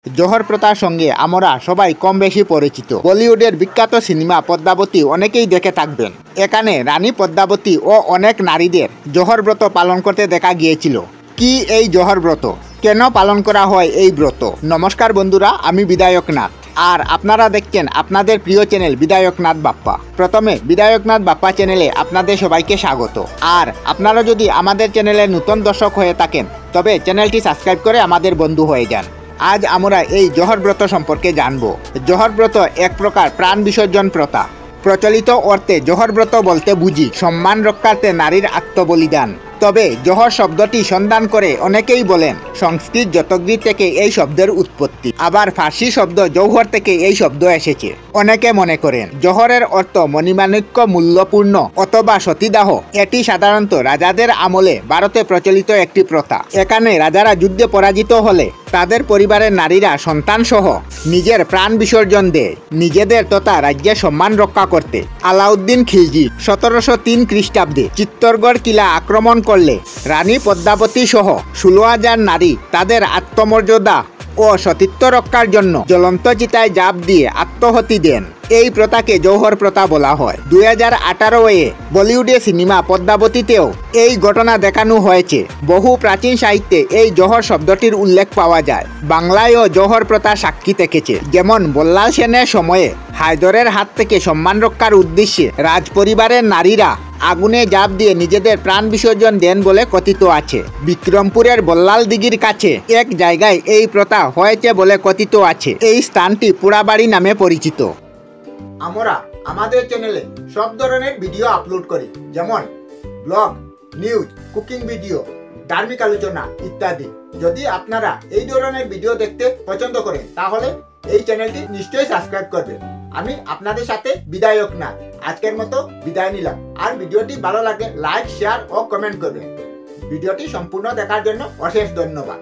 জোহর প্রথার সঙ্গে আমরা সবাই কম বেশি পরিচিত। বলিউডের বিখ্যাত সিনেমা পদ্মাবতী অনেকেই দেখে থাকবেন। এখানে রানী পদ্মাবতী ও অনেক নারীদের জোহর ব্রত পালন করতে দেখা গিয়েছিল। কি এই জোহর ব্রত, কেন পালন করা হয় এই ব্রত? নমস্কার বন্ধুরা, আমি বিধায়কনাথ আর আপনারা দেখছেন আপনাদের প্রিয় চ্যানেল বিধায়কনাথ বাপ্পা। প্রথমে বিধায়কনাথ বাপ্পা চ্যানেলে আপনাদের সবাইকে স্বাগত। আর আপনারা যদি আমাদের চ্যানেলে নতুন দর্শক হয়ে থাকেন তবে চ্যানেলটি সাবস্ক্রাইব করে আমাদের বন্ধু হয়ে যান। আজ আমরা এই জোহর ব্রত সম্পর্কে জানব। জোহর ব্রত এক প্রকার প্রাণ বিসর্জন প্রথা। প্রচলিত অর্থে জোহর ব্রত বলতে বুঝি সম্মান রক্ষার্থে নারীর আত্মবলিদান। তবে জোহর শব্দটি সন্ধান করে অনেকেই বলেন সংস্কৃত যতগ্রী থেকে এই শব্দের উৎপত্তি, আবার ফার্সি শব্দ জৌহর থেকে এই শব্দ এসেছে। অনেকে মনে করেন জোহরের অর্থ মণিমাণিক্য মূল্যপূর্ণ অথবা সতীদাহ। এটি সাধারণত রাজাদের আমলে ভারতে প্রচলিত একটি প্রথা। এখানে রাজারা যুদ্ধে পরাজিত হলে তাদের পরিবারের নারীরা সন্তান সহ নিজের প্রাণ বিসর্জন দেয় নিজেদের তথা রাজ্যের সম্মান রক্ষা করতে। আলাউদ্দিন খিলজি 1703 খ্রিস্টাব্দে চিত্তরগড় কিলা আক্রমণ করলে রানী পদ্মাবতী সহ 16,000 নারী তাদের আত্মমর্যাদা ও সতীত্ব রক্ষার জন্য জ্বলন্ত চিতায় জাপ দিয়ে আত্মহতি দেন। এই প্রথাকে জৌহর প্রথা বলা হয়। 2018-এ বলিউডে সিনেমা পদ্মাবতীতেও এই ঘটনা দেখানো হয়েছে। বহু প্রাচীন সাহিত্যে এই জোহর শব্দটির উল্লেখ পাওয়া যায়। বাংলায়ও জোহর প্রথা সাক্ষী থেকেছে। যেমন বল্লাল সেনের সময়ে হায়দরের হাত থেকে সম্মান রক্ষার উদ্দেশ্যে রাজপরিবারের নারীরা আগুনে জাপ দিয়ে নিজেদের প্রাণ বিসর্জন দেন বলে কথিত আছে। বিক্রমপুরের বল্লাল দিঘির কাছে এক জায়গায় এই প্রথা হয়েছে বলে কথিত আছে। এই স্থানটি পোড়াবাড়ি নামে পরিচিত। আমরা আমাদের চ্যানেলে সব ধরনের ভিডিও আপলোড করি, যেমন ব্লগ, নিউজ, কুকিং ভিডিও, ধার্মিক আলোচনা ইত্যাদি। যদি আপনারা এই ধরনের ভিডিও দেখতে পছন্দ করেন তাহলে এই চ্যানেলটি নিশ্চয়ই সাবস্ক্রাইব করবেন। আমি আপনাদের সাথে বিধায়কনাথ আজকের মতো বিদায় নিলাম। আর ভিডিওটি ভালো লাগে লাইক, শেয়ার ও কমেন্ট করবেন। ভিডিওটি সম্পূর্ণ দেখার জন্য অশেষ ধন্যবাদ।